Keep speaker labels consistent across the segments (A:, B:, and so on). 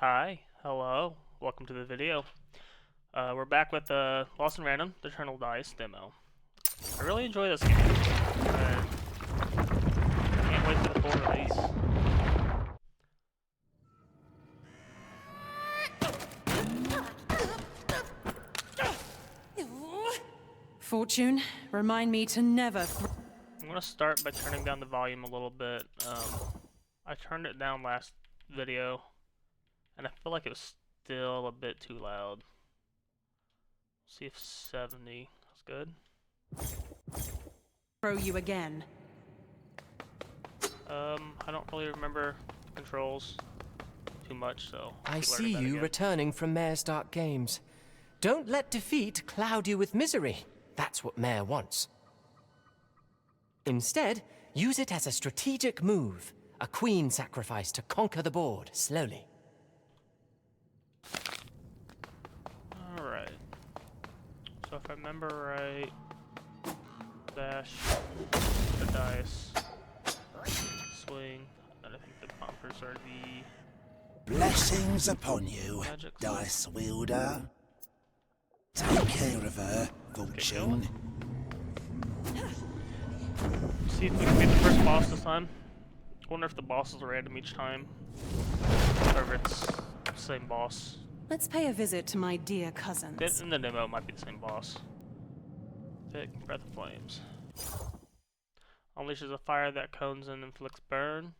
A: Hi, hello, welcome to the video. We're back with the Lost and Random, the Eternal Dice demo. I really enjoy this game. Can't wait for the full release.
B: Fortune, remind me to never.
A: I'm gonna start by turning down the volume a little bit. I turned it down last video, and I feel like it was still a bit too loud. See if 70 is good.
B: Throw you again.
A: I don't really remember controls too much, so
C: I
A: keep
C: see
A: learning that
C: you
A: again.
C: returning from Mayor's Dark Games. Don't let defeat cloud you with misery. That's what Mayor wants. Instead, use it as a strategic move. A queen sacrifice to conquer the board, slowly.
A: Alright. So if I remember right, dash the dice, swing, and I think the bumpers are the
D: Blessings upon you,
A: magic.
D: dice wielder. Take care of her, Fortune.
A: See if we can beat the first boss this time. I wonder if the bosses are random each time, or if it's the same boss.
B: Let's pay a visit to my dear cousins.
A: In the demo, it might be the same boss. Pick Breath of Flames. Unleashes a fire that cones and inflicts burn.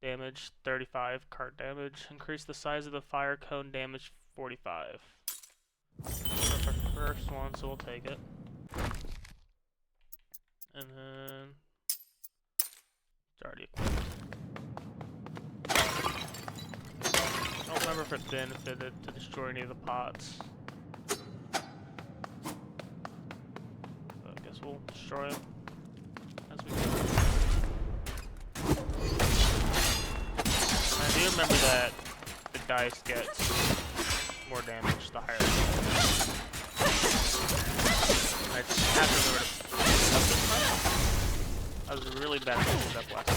A: Damage 35, card damage. Increase the size of the fire cone damage 45. That's our first one, so we'll take it. And then it's already equipped. I don't remember if it benefited to destroy any of the pots. But I guess we'll destroy them as we go. I do remember that the dice gets more damage the higher it goes. I just have to remember to pick up this time. I was really bad at picking it up last time.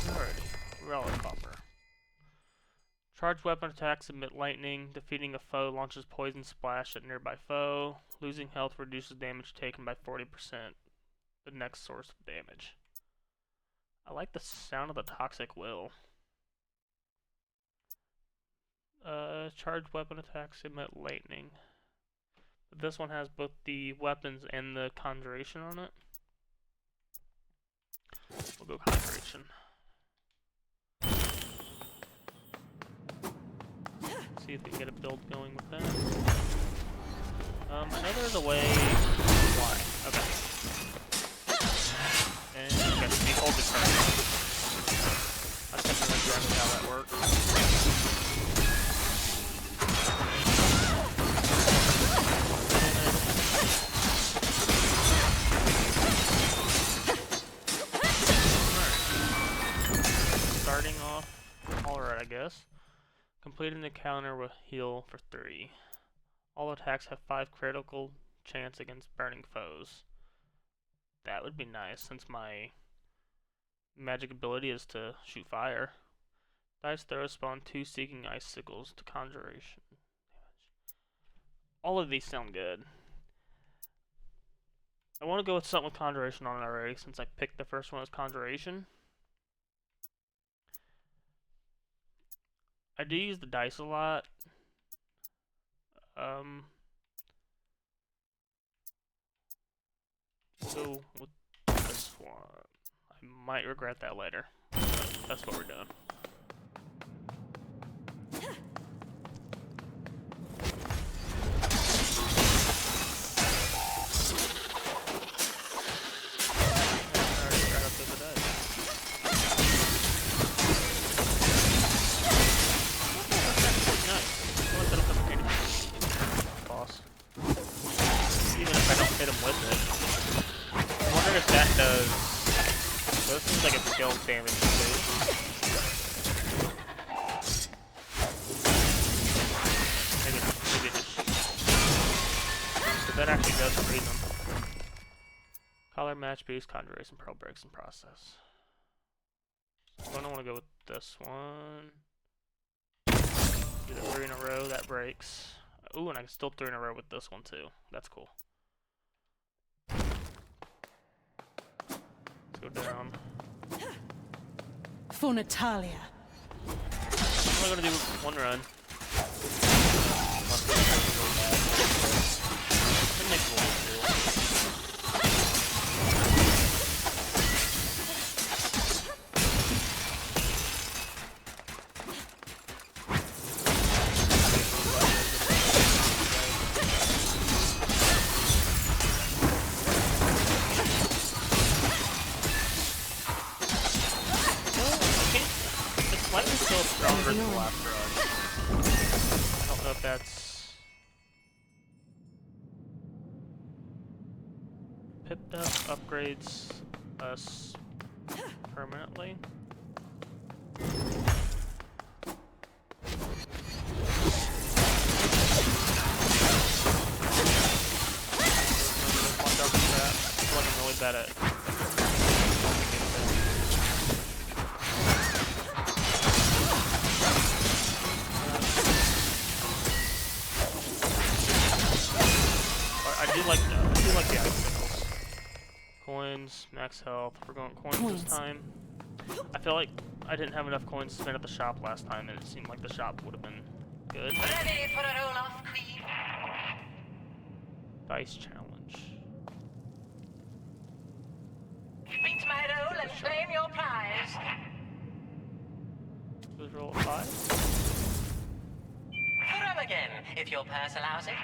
A: Alrighty, relic bumper. Charged weapon attacks emit lightning. Defeating a foe launches poison splash at nearby foe. Losing health reduces damage taken by 40%. The next source of damage. I like the sound of the toxic will. Charged weapon attacks emit lightning. But this one has both the weapons and the conjuration on it. We'll go conjuration. See if we can get a build going with that. I know there's a way. Why? Okay. And you got the hold the turn. I can't remember exactly how that works. Starting off, alright, I guess. Completing the counter will heal for 3. All attacks have 5 critical chance against burning foes. That would be nice since my magic ability is to shoot fire. Dice throw spawn 2 seeking icicles to conjuration. All of these sound good. I want to go with something with conjuration on it already since I picked the first one as conjuration. I do use the dice a lot. So with this one, I might regret that later. But that's what we're doing. Hit him with it. I wonder if that does. So this seems like it skills damage too. Maybe it just shoots. So that actually does freeze him. Collar match, beast, conjuration, pearl breaks in process. So I don't want to go with this one. Do the 3 in a row, that breaks. Ooh, and I can still 3 in a row with this one too. That's cool. Let's go down.
B: For Natalia.
A: I'm only gonna do one run. It makes a little deal. Slightly still stronger than the last run. I don't know if that's pipped up, upgrades us permanently. I feel like I'm really bad at I do like the icicles. Coins, max health. We're going coins this time. I feel like I didn't have enough coins to spend at the shop last time, and it seemed like the shop would have been good.
E: Ready for a roll-off, Queen?
A: Dice challenge.
E: Beat my roll and claim your prize.
A: Let's roll a 5.
E: Throw again, if your purse allows it.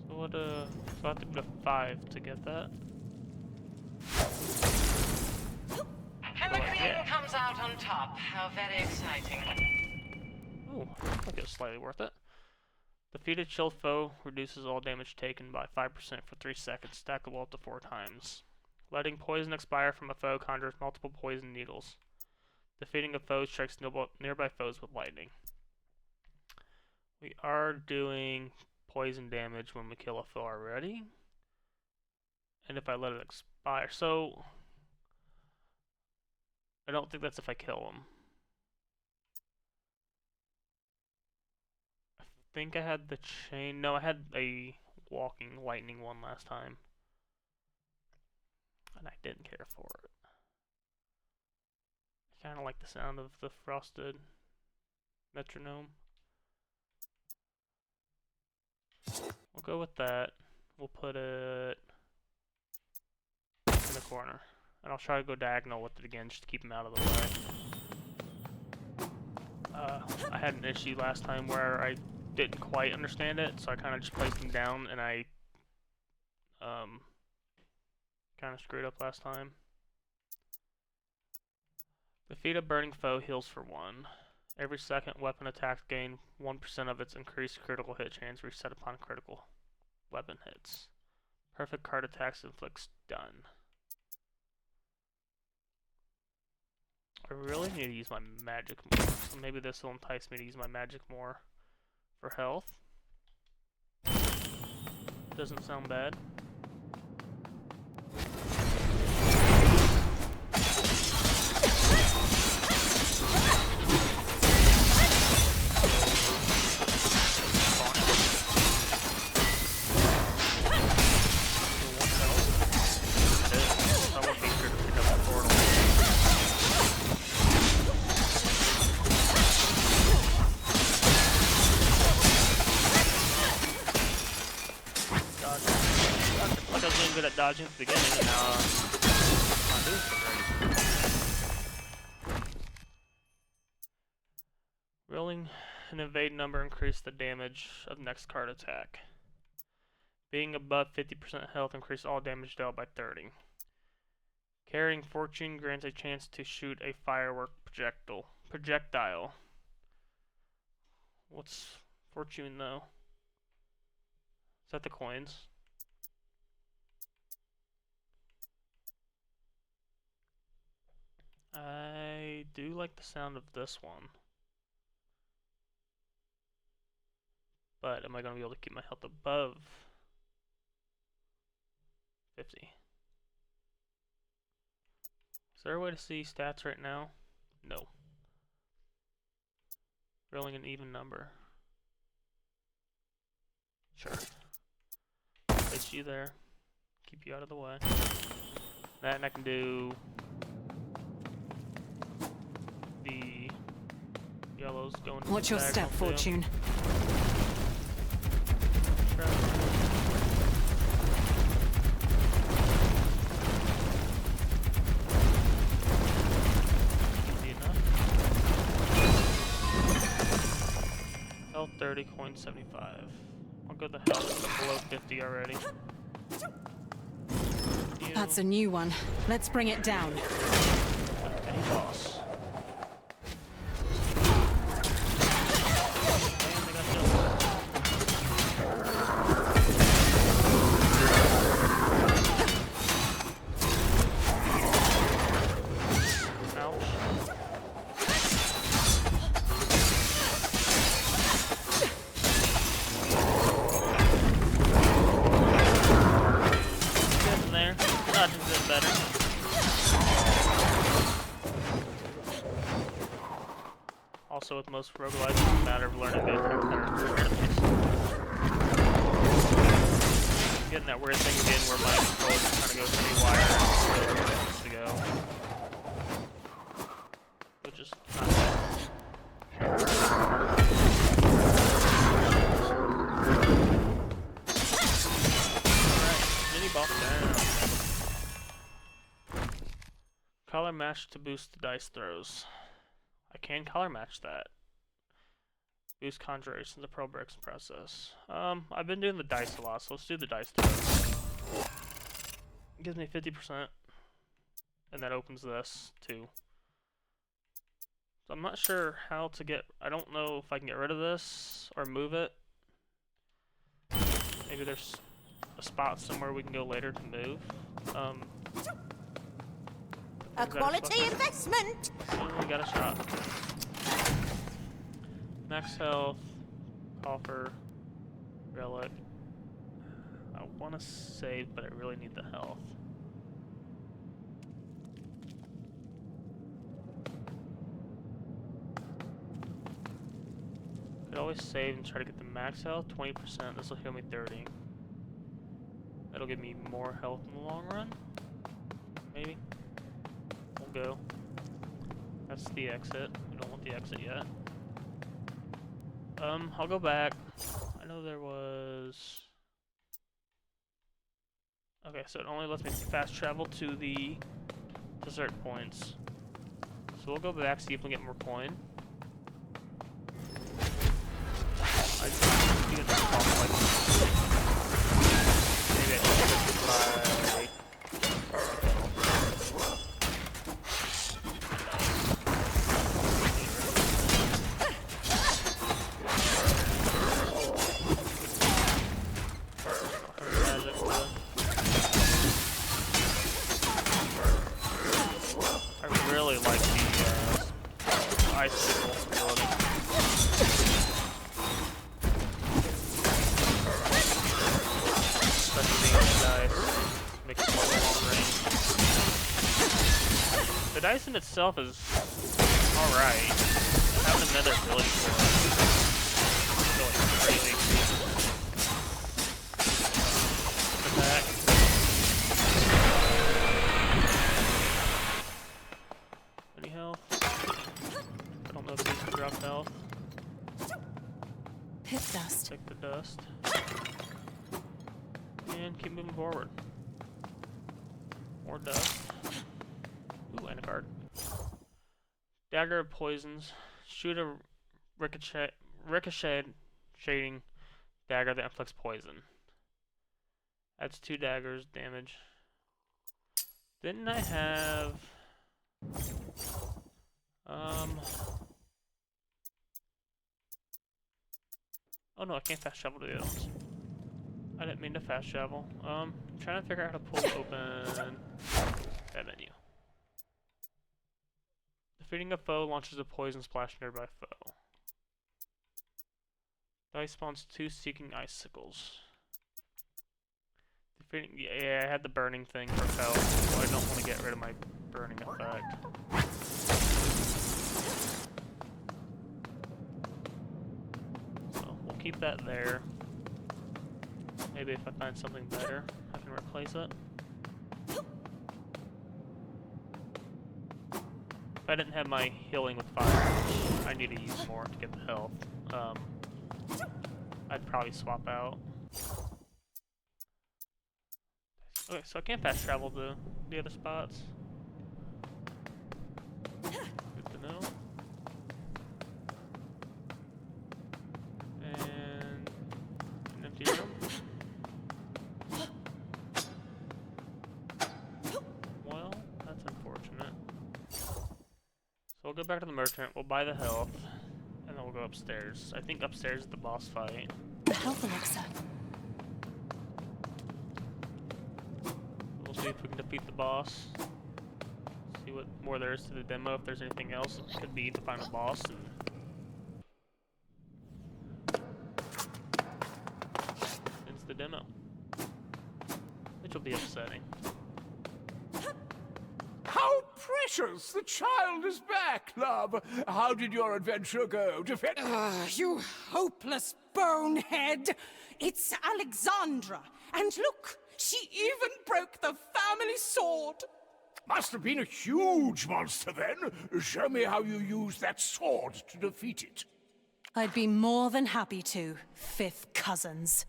A: So what, so I have to put a 5 to get that.
E: And the Queen comes out on top. How very exciting.
A: Oh, I think it was slightly worth it. Defeated chilled foe reduces all damage taken by 5% for 3 seconds, stackable up to 4 times. Letting poison expire from a foe conjures multiple poison needles. Defeating a foe strikes nearby foes with lightning. We are doing poison damage when we kill a foe already. And if I let it expire. So, I don't think that's if I kill him. I think I had the chain. No, I had a walking lightning one last time. And I didn't care for it. I kind of like the sound of the frosted metronome. We'll go with that. We'll put it in the corner. And I'll try to go diagonal with it again just to keep him out of the way. I had an issue last time where I didn't quite understand it, so I kind of just placed him down and I kind of screwed up last time. Defeat a burning foe heals for 1. Every second weapon attacks gain 1% of its increased critical hit chance reset upon critical weapon hits. Perfect card attacks inflict stun. I really need to use my magic more, so maybe this will entice me to use my magic more for health. Doesn't sound bad. Good at dodging at the beginning, and now I'm not doing so great. Rolling an evade number increase the damage of next card attack. Being above 50% health increase all damage dealt by 30. Carrying fortune grants a chance to shoot a firework projectile. What's fortune though? Is that the coins? I do like the sound of this one. But am I going to be able to keep my health above 50? Is there a way to see stats right now? No. Rolling an even number. Sure. Place you there. Keep you out of the way. That, and I can do the yellows going.
B: What's your step, Fortune?
A: Sure. Easy enough. Health 30, coin 75. I'll go the health. I'm below 50 already.
B: That's a new one. Let's bring it down.
A: Any boss. And they got killed. Ouch. Getting there. Dodging's a bit better. Also, with most roguelikes, it's a matter of learning to attack their enemies. Getting that weird thing again where my controller just kind of goes haywire and still where it wants to go. Which is not bad. Alright, mini boss down. Color match to boost the dice throws. I can color match that. Boost conjuration, the Pearl Bricks process. I've been doing the dice a lot, so let's do the dice throws. It gives me 50%. And that opens this, too. So I'm not sure how to get... I don't know if I can get rid of this, or move it. Maybe there's a spot somewhere we can go later to move.
F: A quality investment!
A: We got a shot. Max health, coffer, relic. I want to save, but I really need the health. Could always save and try to get the max health. 20%. This will heal me 30. That'll give me more health in the long run. Maybe. We'll go. That's the exit. We don't want the exit yet. I'll go back. I know there was... Okay, so it only lets me fast travel to the dessert points. So we'll go back, see if we can get more coin. I just need to talk like... Maybe I can get it by... The dice in itself is alright. Having another ability for it is really crazy. Attack. Any health? I don't know if these can drop health.
B: Pit dust.
A: Take the dust. And keep moving forward. More dust. Ooh, and a card. Dagger of Poisons. Shoot a ricocheting dagger that inflicts poison. Adds 2 daggers damage. Didn't I have... Oh no, I can't fast travel to the other ones. I didn't mean to fast travel. Trying to figure out how to pull open that menu. Defeating a foe launches a poison splash nearby foe. Dice spawns 2 seeking icicles. Defeating, yeah, I had the burning thing for health, so I don't want to get rid of my burning effect. So we'll keep that there. Maybe if I find something better, I can replace it. If I didn't have my healing with fire, which I need to use more to get the health, I'd probably swap out. Okay, so I can't fast travel to the other spots. Good to know. And an empty room. Well, that's unfortunate. So we'll go back to the merchant, we'll buy the health, and then we'll go upstairs. I think upstairs is the boss fight.
B: The health elixir.
A: We'll see if we can defeat the boss. See what more there is to the demo, if there's anything else. It could be the final boss. And it's the demo. Which will be upsetting.
G: How precious! The child is back, love. How did your adventure go? Defend.
F: You hopeless bonehead! It's Alexandra. And look, she even broke the family sword.
G: Must have been a huge monster then. Show me how you used that sword to defeat it.
B: I'd be more than happy to, fifth cousins.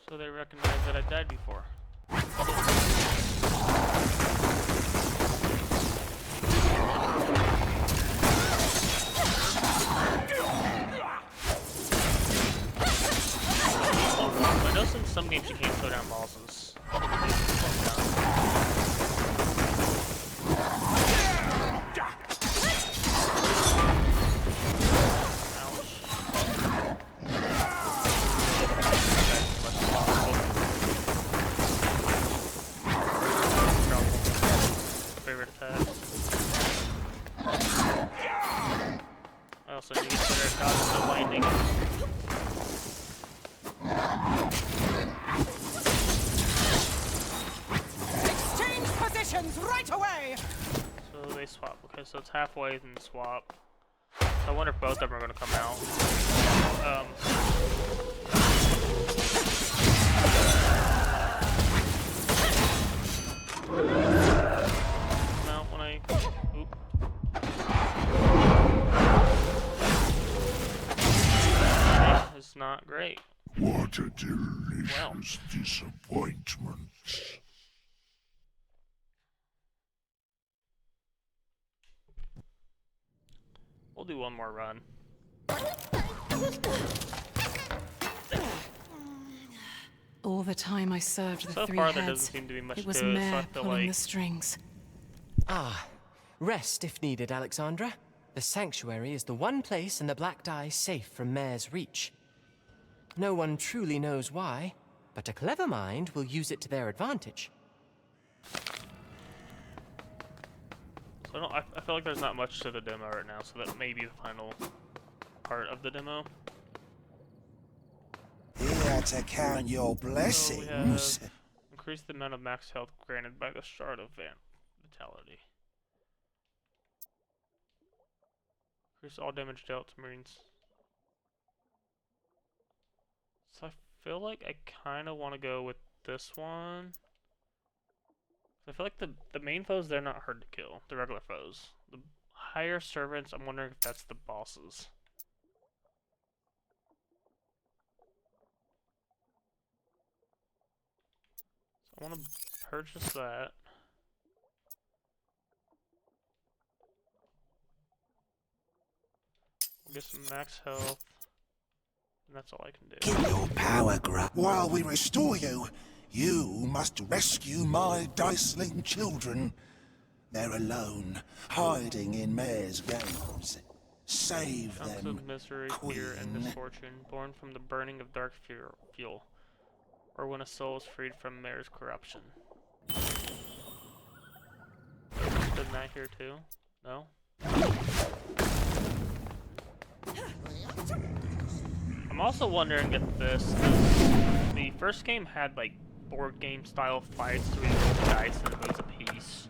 A: So they recognize that I died before. I know in some games you can't slow down bosses. Favorite attack. I also need to get better at dodging the lightning.
F: Exchange positions right away!
A: So they swap. Okay, so it's halfway then swap. So I wonder if both of them are going to come out. Come out when I... Oop. It's not great.
G: What a delicious disappointment.
A: We'll do one more run.
B: All the time I served the
A: So
B: three
A: far there
B: heads,
A: doesn't seem to be much
B: it was
A: to it, so I
B: Mare
A: feel
B: pulling
A: like
B: the strings.
C: Ah, rest if needed, Alexandra. The sanctuary is the one place in the Black Dye safe from Mare's reach. No one truly knows why, but a clever mind will use it to their advantage.
A: So I feel like there's not much to the demo right now, so that may be the final part of the demo.
D: Here to count your
A: So we
D: blessings.
A: have increased the amount of max health granted by the Shard of Vitality. Increase all damage dealt to Marines. So I feel like I kind of want to go with this one. I feel like the main foes, they're not hard to kill. The regular foes. The higher servants, I'm wondering if that's the bosses. So I want to purchase that. We'll get some max health. And that's all I can do.
D: Keep your power, Grunt. While we restore you, you must rescue my Diceling children. They're alone, hiding in Mare's games. Save
A: Chunks
D: them,
A: of misery,
D: Queen.
A: fear, and misfortune, born from the burning of dark fuel, or when a soul is freed from Mare's corruption. putting that here too? No? I'm also wondering if the first game had like board game style fights where you roll the dice and it moves a piece.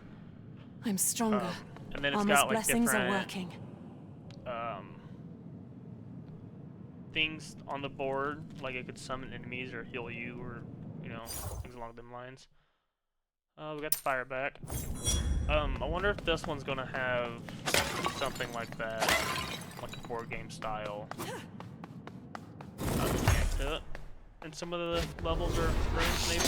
B: I'm stronger.
A: And then it's
B: Armor's
A: got like
B: blessings are
A: different
B: working.
A: things on the board, like it could summon enemies or heal you or, you know, things along them lines. We got the fire back. I wonder if this one's gonna have something like that, like a board game style. Mechanic to it. And some of the levels or rooms, maybe.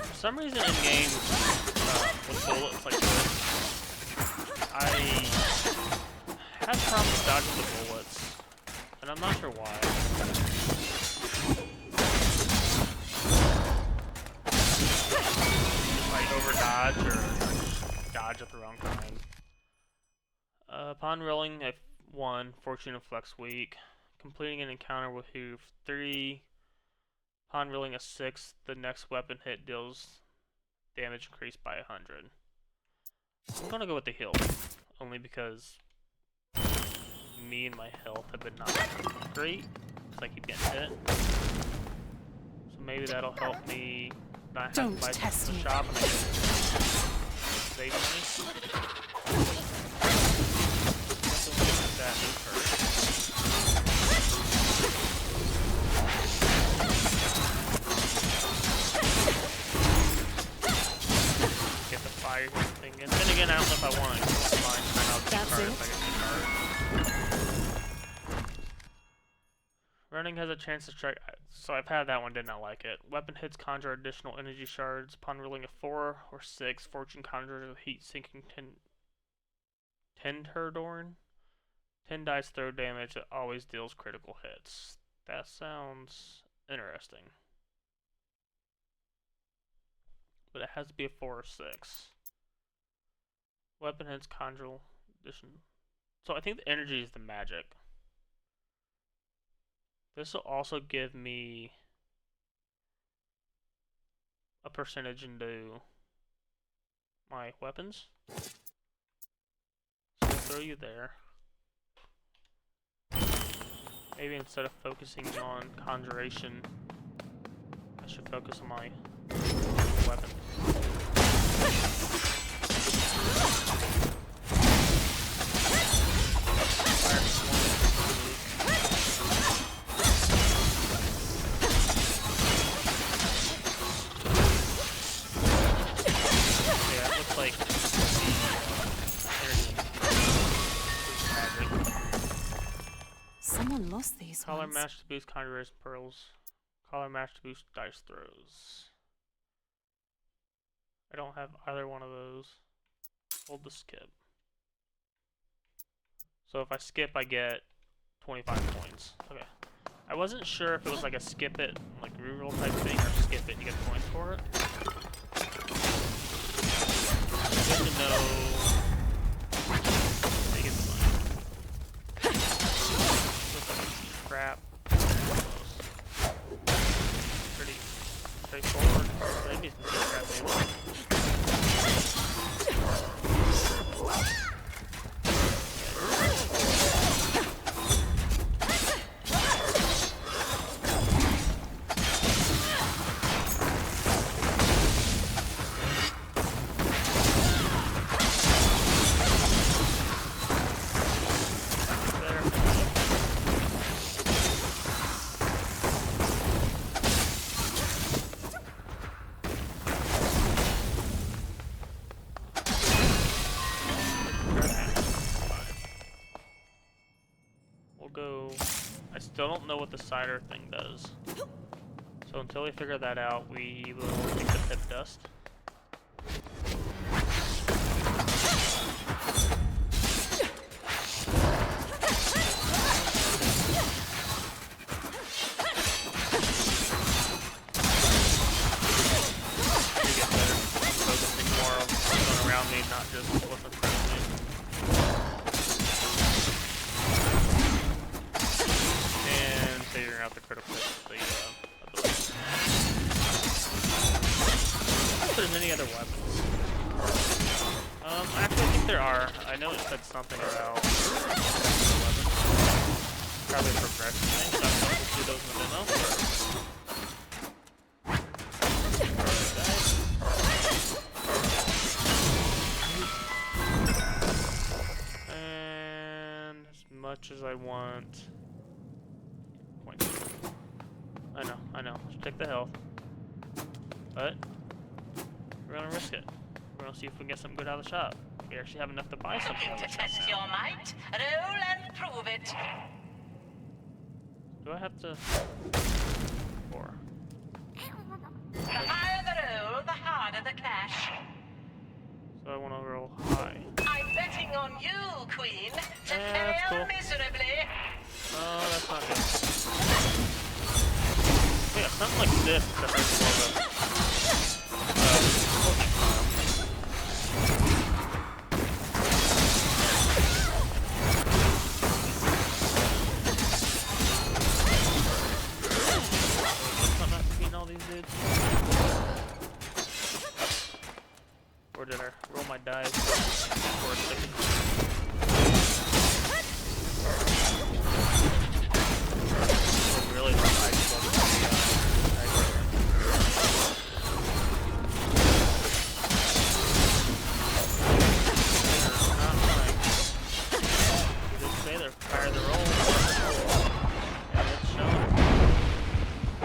A: For some reason in games with bullets like this, I have problems dodging the bullets, and I'm not sure why. Like over dodge or dodge at the wrong time. Upon rolling a 1, fortune and flex weak. Completing an encounter with who 3. Upon rolling a 6, the next weapon hit deals damage increased by 100. I'm gonna go with the heal, only because me and my health have been not great, because I keep getting hit. So maybe that'll help me not have to buy
B: test
A: the
B: me.
A: shop and I can save money. That in first. Get the fire thing in. Then again, I don't know if I want to combine kind of
B: That's
A: card
B: it.
A: if I get the card. Running has a chance to strike. So I've had that one, did not like it. Weapon hits conjure additional energy shards. Upon rolling a 4 or 6, fortune conjures a heat sinking Tenderdorn. 10 dice throw damage that always deals critical hits. That sounds interesting. But it has to be a 4 or 6. Weapon hits conjure addition. So I think the energy is the magic. This will also give me a percentage into my weapons. So I'll throw you there. Maybe instead of focusing on conjuration, I should focus on my weapon. Yeah, it looks like the energy magic.
B: Someone lost these
A: Collar
B: ones.
A: match to boost conjuration pearls. Collar match to boost dice throws. I don't have either one of those. Hold the skip. So if I skip, I get 25 points. Okay. I wasn't sure if it was like a skip it, like reroll type thing, or skip it, you get points for it. Good to know. They get the money. Looks like crap. Pretty straightforward. Maybe some good crap maybe. I still don't know what the cider thing does. So until we figure that out, we will take the pip dust. To get better, focusing more on what's going around me, not just what's in front of me. out the critical hits with the ability. If there's any other weapons. Actually, I think there are. I know it said something about weapons. Probably a progression thing, so I'm going to do those in the demo. And as much as I want. Points. I know. Should take the health. But we're gonna risk it. We're gonna see if we can get something good out of the shop. We actually have enough to buy something out of the shop
E: Test
A: now.
E: your might. Roll and prove it.
A: Do I have to? 4.
E: The higher the roll, the harder the cash.
A: So I want to roll high.
E: I'm betting on you, Queen, to
A: that's
E: fail
A: cool.
E: miserably.
A: Oh, that's not good. Yeah, something like this that has more of a I'm not beating all these dudes. Or did I roll my dice for a second? Really the dice level. They're fire the roll. And it's showing. I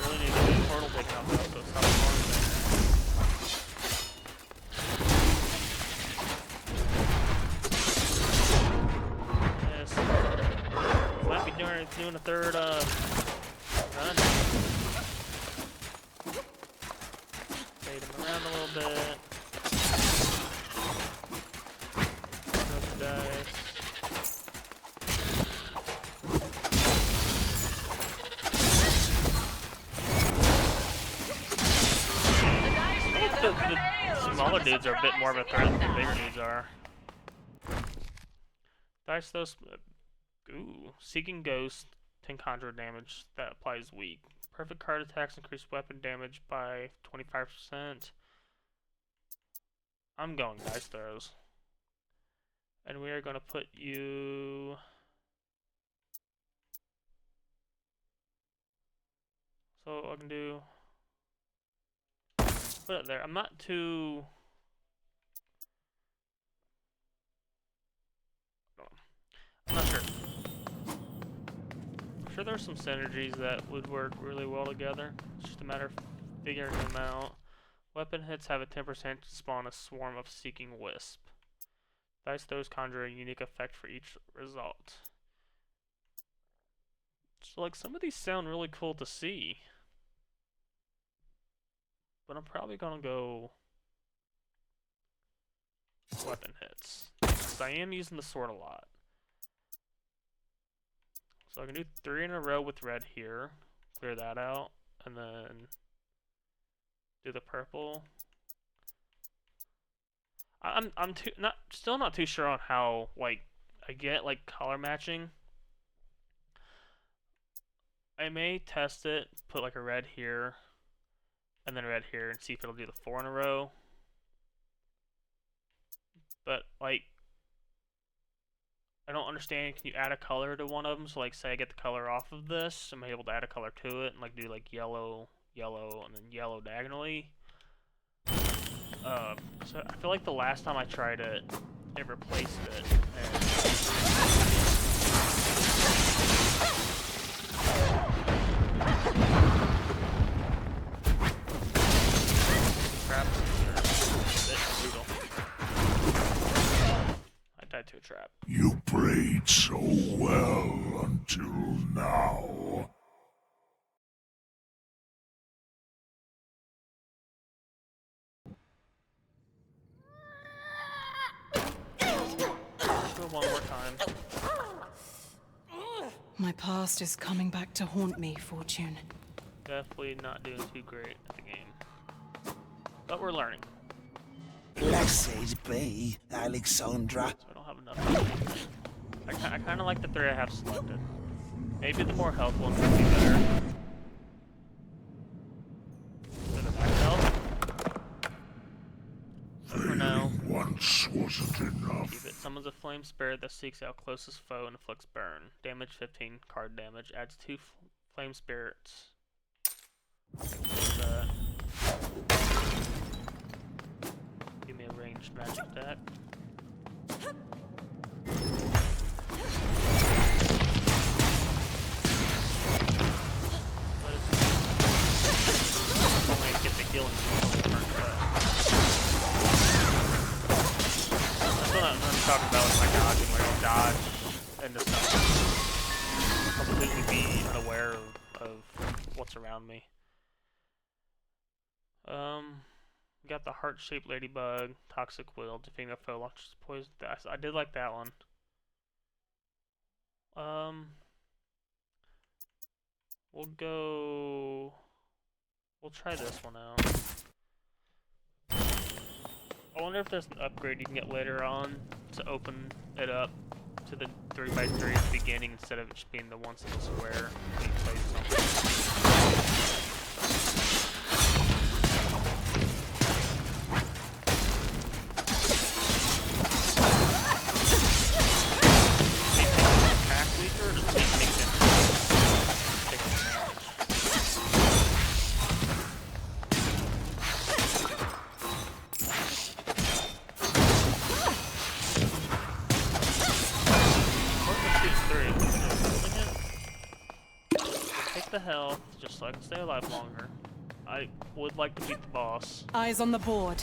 A: really need to get a portal taken out though, so stop falling there. Yes. Might be doing a third run. Fade him around a little bit. Throw the dice. The smaller dudes are a bit more of a threat than the bigger dudes are. Dice those. Ooh. Seeking Ghost, 10 conjure damage. That applies weak. Perfect card attacks increase weapon damage by 25%. I'm going dice throws. And we are going to put you. So I can do. Put it there. I'm not too. I'm not sure. I'm sure there's some synergies that would work really well together. It's just a matter of figuring them out. Weapon hits have a 10% spawn a swarm of Seeking Wisp. Dice throws conjure a unique effect for each result. So like some of these sound really cool to see. But I'm probably gonna go weapon hits. Because I am using the sword a lot. So I can do 3 in a row with red here. Clear that out. And then do the purple. I'm still not too sure on how like I get like color matching. I may test it, put like a red here. And then red here and see if it'll do the 4 in a row. But like I don't understand, can you add a color to one of them? So like say I get the color off of this, am I able to add a color to it and like do like yellow, yellow, and then yellow diagonally? So I feel like the last time I tried it, it replaced it. And crap. I died to a trap.
G: You played so well until now.
A: Do it one more time.
B: My past is coming back to haunt me, Fortune.
A: Definitely not doing too great at the game. But we're learning.
D: Blessed be, Alexandra.
A: So I don't have enough. I kind of like the 3 I have selected. Maybe the more health ones would be better. Bit of max health. For now.
G: Once wasn't enough.
A: Keep it. Summons a flame spirit that seeks out closest foe and inflicts burn. Damage 15, card damage. Adds 2 flame spirits. Give me a ranged magic attack. Only get the healing that's what I'm talking about with my dodging, where you dodge into something. Completely be unaware of what's around me. We got the heart-shaped ladybug, toxic will, defeating a foe launches poison. I did like that one. We'll try this one out. I wonder if there's an upgrade you can get later on to open it up to the 3x3 at the beginning instead of it just being the one single square when you play something. Attack weaker or does it make them take some damage? Take the health, just so I can stay alive longer. I would like to beat the boss.
B: Eyes on the board.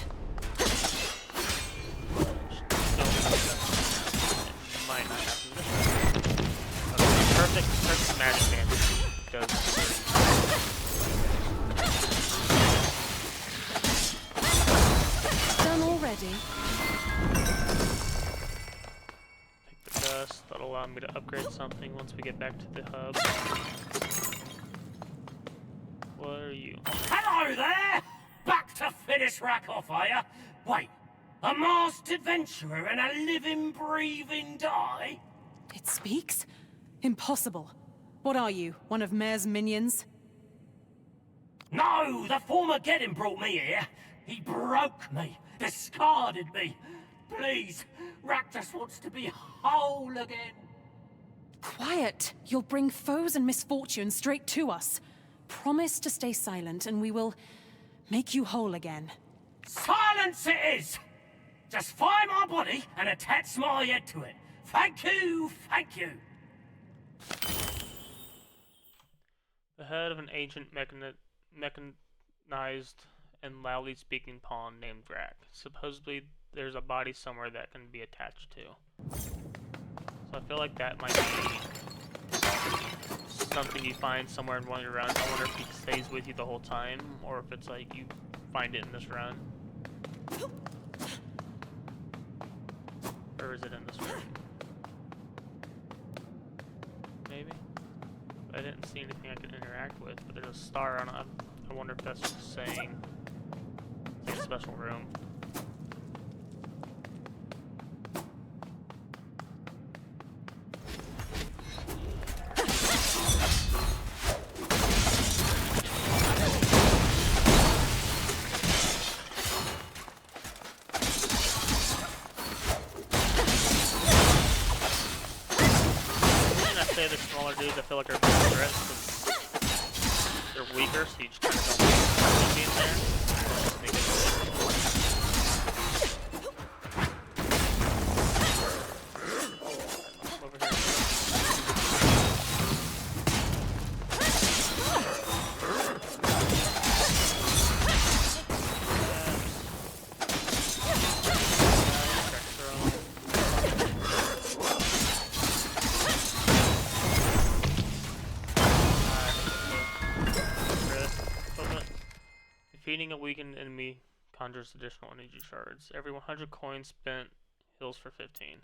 A: Might not happen this time. Okay, perfect magic damage does.
B: Done already.
A: Take the dust. That'll allow me to upgrade something once we get back to the hub. What are you?
H: Hello there! Back to finish rack off, are ya? Wait, a masked adventurer and a living, breathing die?
B: It speaks? Impossible. What are you, one of Mayor's minions?
H: No, the former Geddon brought me here. He broke me, discarded me. Please, Rakdos wants to be whole again.
B: Quiet! You'll bring foes and misfortune straight to us. Promise to stay silent and we will make you whole again.
H: Silence it is! Just find my body and attach my head to it. Thank you, thank you.
A: The head of an ancient mechanized and loudly speaking pawn named Drac. Supposedly there's a body somewhere that can be attached to. So I feel like that might be something you find somewhere in one of your runs. I wonder if he stays with you the whole time, or if it's like you find it in this run. Or is it in this run? Maybe? I didn't see anything I could interact with, but there's a star on it. I wonder if that's just saying it's like a special room. The smaller dudes, I feel like are big threats because they're weaker, so you just kind of don't want them being there. Just make it over here. Defeating a weakened enemy conjures additional energy shards. Every 100 coins spent heals for 15.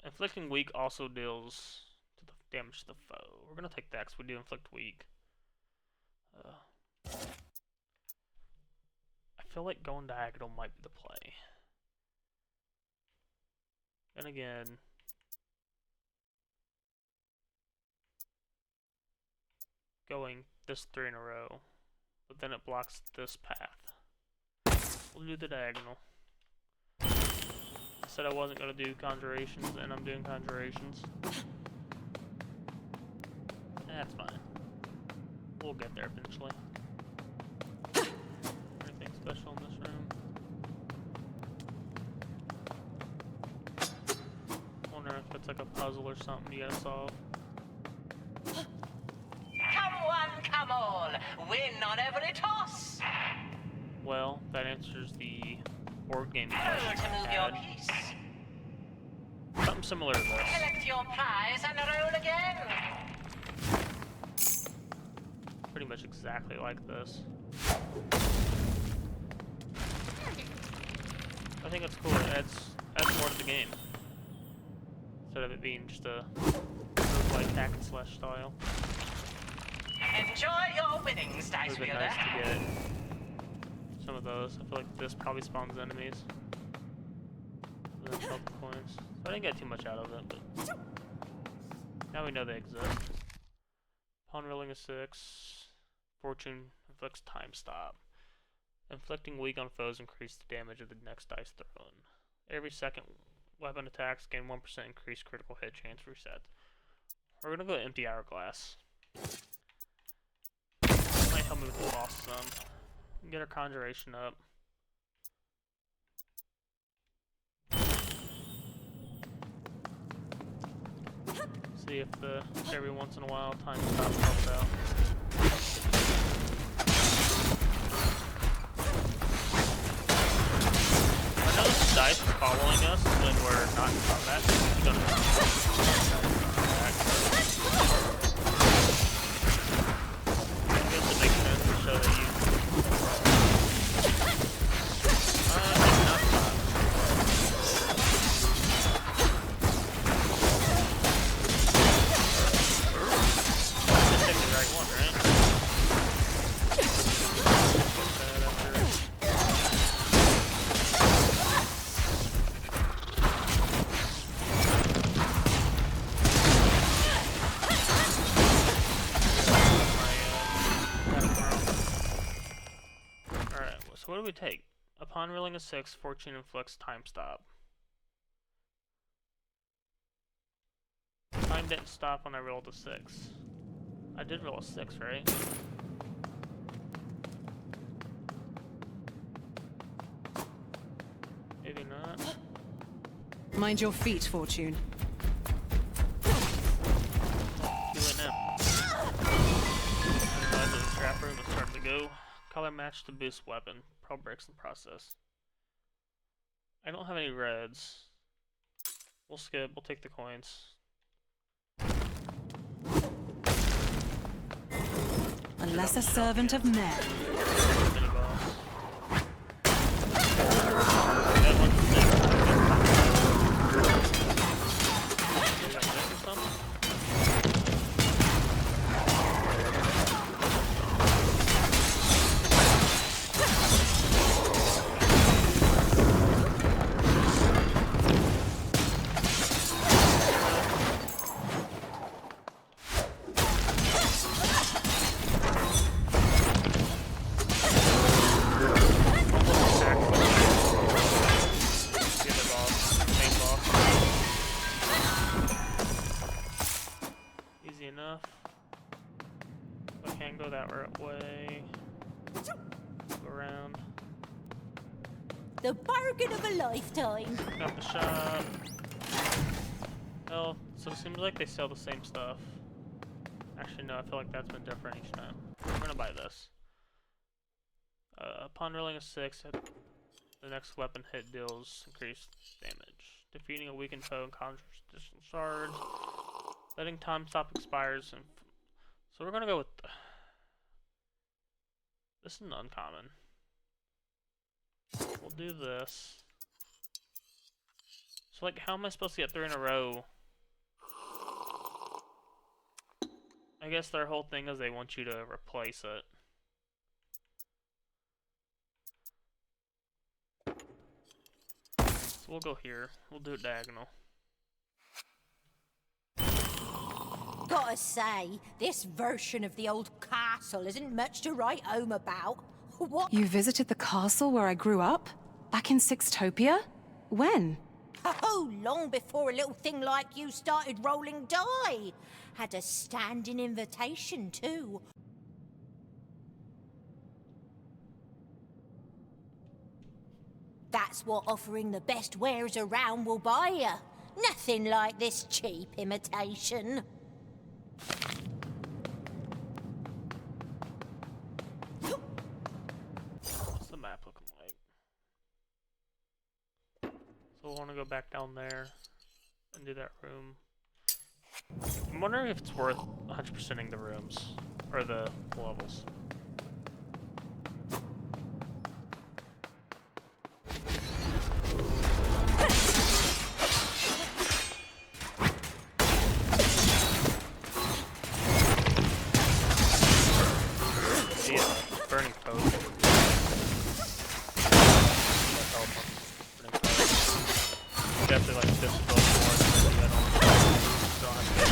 A: Inflicting weak also deals to the damage to the foe. We're gonna take that because we do inflict weak. I feel like going diagonal might be the play. Then again, going this 3 in a row, but then it blocks this path. We'll do the diagonal. I said I wasn't going to do conjurations, and I'm doing conjurations. That's fine. We'll get there eventually. Anything special in this room? Wonder if it's like a puzzle or something you gotta solve.
E: Come one, come all. Win on every toss.
A: Well, that answers the board game
E: Roll
A: question
E: to
A: I
E: move your
A: had.
E: piece.
A: Something similar to this.
E: Collect your prize and roll again.
A: Pretty much exactly like this. I think it's cool. It adds more to the game. Instead of it being just a like hack and slash style.
E: Enjoy your winnings,
A: It
E: dice
A: would have been
E: wielder.
A: nice to get some of those. I feel like this probably spawns enemies. And then health coins. So I didn't get too much out of it, but now we know they exist. Upon rolling a 6, fortune inflicts time stop. Inflicting weak on foes increases the damage of the next dice thrown. Every second weapon attacks gain 1% increased critical hit chance reset. We're gonna go empty hourglass. Might help me with the boss some. Get our conjuration up. See if the every once in a while time stop helps out. I know the dice are following us when we're not in combat. We don't have I guess it makes sense to show that you not stop. Just pick the right one, right? Alright, so what do we take? Upon rolling a 6, fortune inflicts time stop. Time didn't stop when I rolled a 6. I did roll a 6, right? Maybe not.
B: Mind your feet, Fortune.
A: Do it now. Inside the trap room is starting to go. Color match to boost weapon. Pro breaks in process. I don't have any reds. We'll skip. We'll take the coins.
B: A lesser servant of men.
A: Mini boss. That one's sick. Is that missing something? The other boss. Main boss. Easy enough. I can't go that way. Go around.
F: The bargain of a lifetime.
A: Got the shop. Oh, so it seems like they sell the same stuff. Actually, no, I feel like that's been different each time. I'm gonna buy this. Upon rolling a 6, the next weapon hit deals increased damage. Defeating a weakened foe and conjures additional shard. Letting time stop expires. And so we're gonna go with... This is an uncommon. We'll do this. So, like, how am I supposed to get 3 in a row? I guess their whole thing is they want you to replace it. So we'll go here. We'll do it diagonal.
F: Go
I: Gotta say, this version of the old castle isn't much to write home about. What?
B: You visited the castle where I grew up? Back in Sixtopia? When?
I: Oh, long before a little thing like you started rolling die. Had a standing invitation, too. That's what offering the best wares around will buy you. Nothing like this cheap imitation.
A: What's the map looking like? So we'll want to go back down there and do that room. I'm wondering if it's worth 100%ing the rooms or the levels. Burning post. Definitely like this build more than the other one. Don't have to get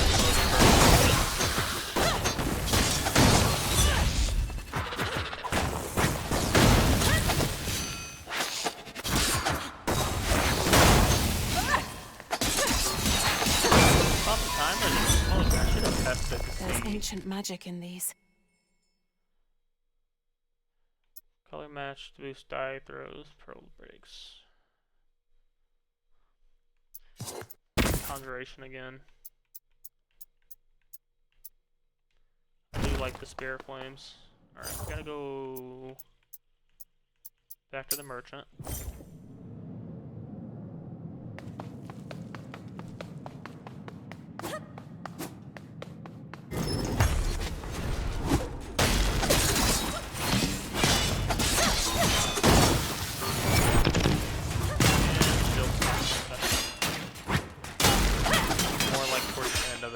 A: close the time, or oh, I should have tested to
B: There's
A: see.
B: ancient magic in these.
A: Color match to boost die throws, pearl breaks. Conjuration again. I do like the spirit flames. Alright, we gotta go back to the merchant.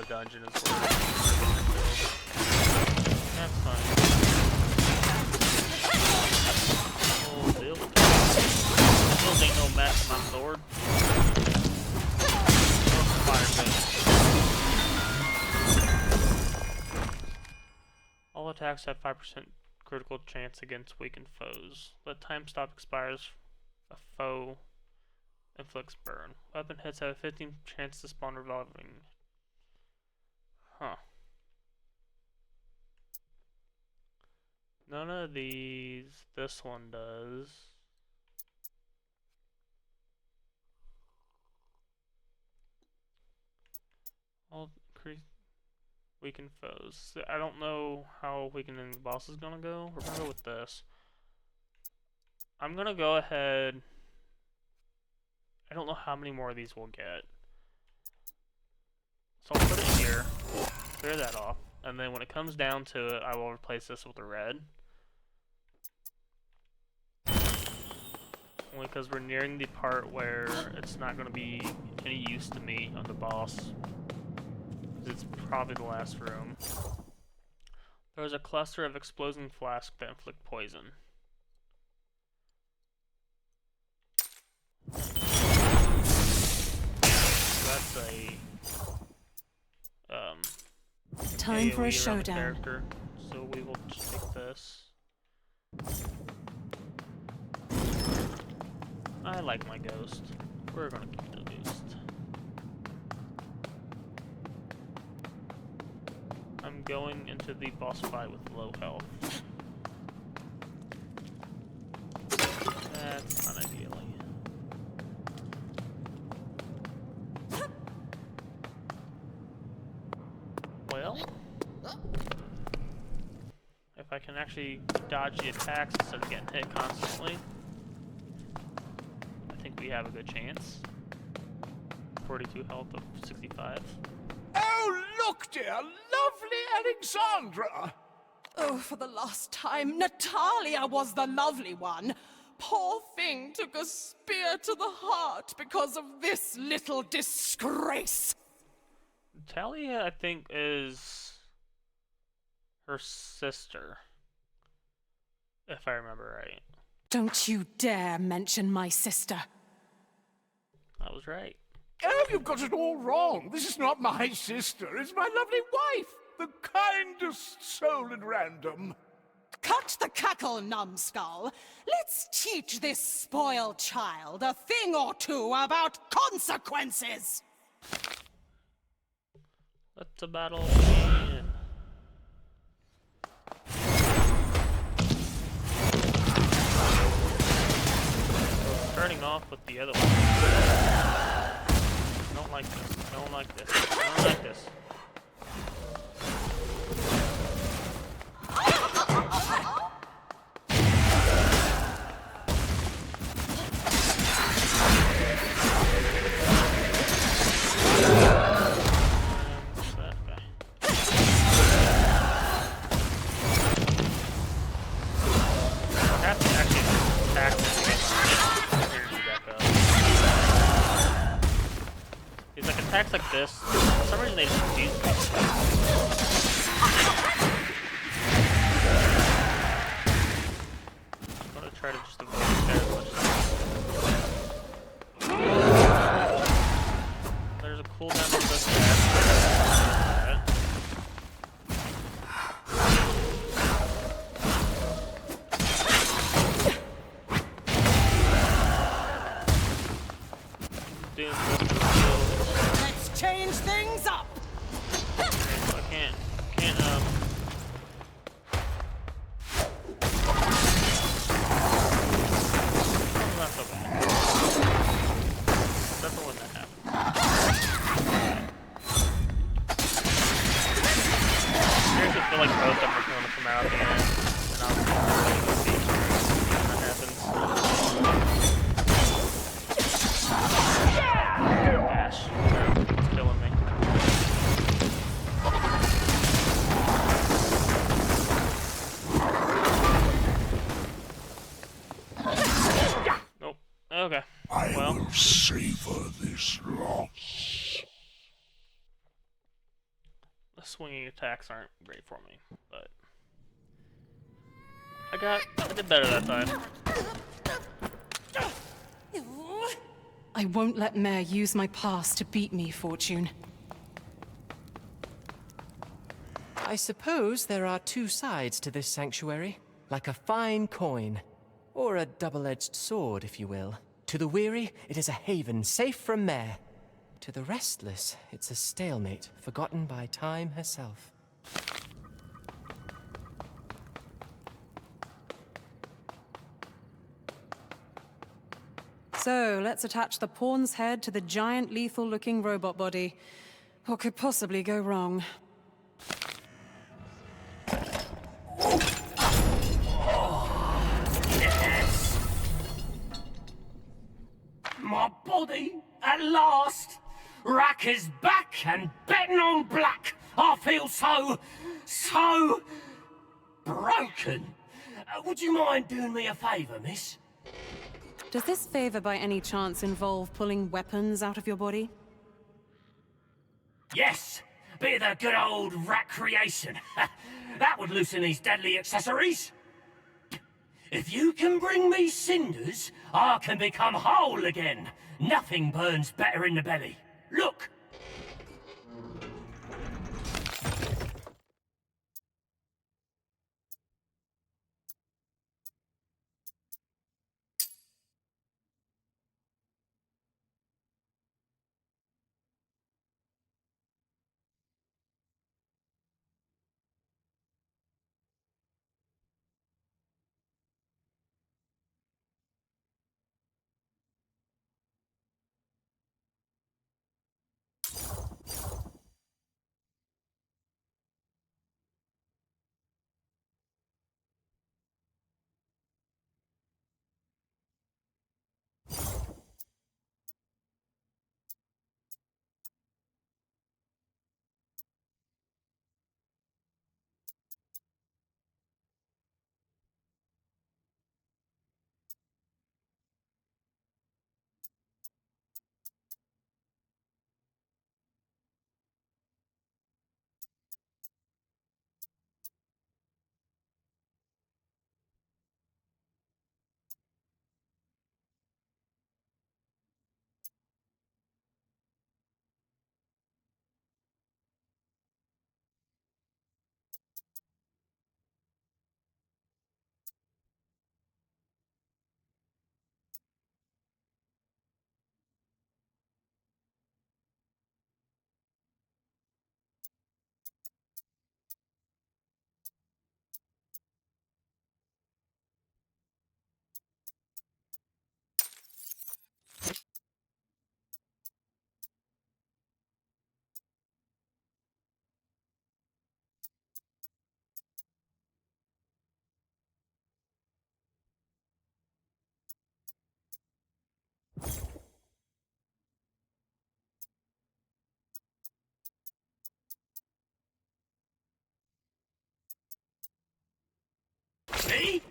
A: Dungeon is where that's fine. Oh, build. Build ain't no match for my sword. All attacks have 5% critical chance against weakened foes. Let time stop expires. A foe inflicts burn. Weapon hits have a 15% chance to spawn revolving. Huh. None of these. This one does. All weaken foes. I don't know how weakening the boss is gonna go. We're gonna go with this. I'm gonna go ahead. I don't know how many more of these we'll get. So I'll put it here. Clear that off. And then when it comes down to it, I will replace this with a red. Only because we're nearing the part where it's not going to be any use to me on the boss. It's probably the last room. There is a cluster of exploding flasks that inflict poison. So that's a
B: time for a
A: AoE around the
B: showdown.
A: character, so we will just take this. I like my ghost. We're gonna keep the ghost. I'm going into the boss fight with low health. That's not ideally. Well, if I can actually dodge the attacks instead of getting hit constantly, I think we have a good chance. 42 health of 65.
G: Oh, look, dear, lovely Alexandra!
F: Oh, for the last time, Natalia was the lovely one. Poor thing took a spear to the heart because of this little disgrace.
A: Talia, I think, is her sister, if I remember right.
B: Don't you dare mention my sister.
A: I was right.
G: Oh, you've got it all wrong. This is not my sister. It's my lovely wife, the kindest soul in random.
F: Cut the cackle, numbskull. Let's teach this spoiled child a thing or two about consequences.
A: Let the battle begin. Starting off with the other one. I don't like this. I don't like this. I don't like this. Attacks like this, for some reason they just confuse me. I'm gonna try to just avoid that as much as there's a cooldown on this attack. Doing this.
F: Change things up.
A: Okay, I can't, not so bad. Definitely when that happens. I actually feel like both of them are going to come out at the end, and I'll see when that happens. Dash. It's killing me. Nope. Okay.
D: I
A: Well.
D: will savor this loss.
A: The swinging attacks aren't great for me, but I did better that time.
B: I won't let Mare use my past to beat me, Fortune.
C: I suppose there are two sides to this sanctuary, like a fine coin, or a double-edged sword, if you will. To the weary, it is a haven safe from Mare. To the restless, it's a stalemate forgotten by time herself.
B: So, let's attach the pawn's head to the giant lethal-looking robot body. What could possibly go wrong?
H: Yes! My body, at last! Rack is back and betting on black! I feel so broken. Would you mind doing me a favour, miss?
B: Does this favor by any chance involve pulling weapons out of your body?
H: Yes! Bit of the good old rat creation. That would loosen these deadly accessories. If you can bring me cinders, I can become whole again. Nothing burns better in the belly. Look!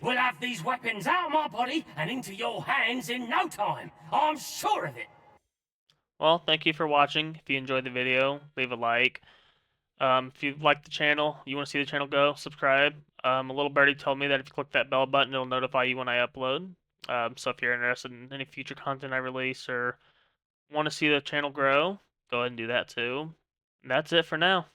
H: we'll have these weapons out of my body and into your hands in no time. I'm sure of it.
A: Well, thank you for watching. If you enjoyed the video, leave a like. If you like the channel, you want to see the channel go, subscribe. A little birdie told me that if you click that bell button, it'll notify you when I upload. So if you're interested in any future content I release or want to see the channel grow, go ahead and do that too. And that's it for now.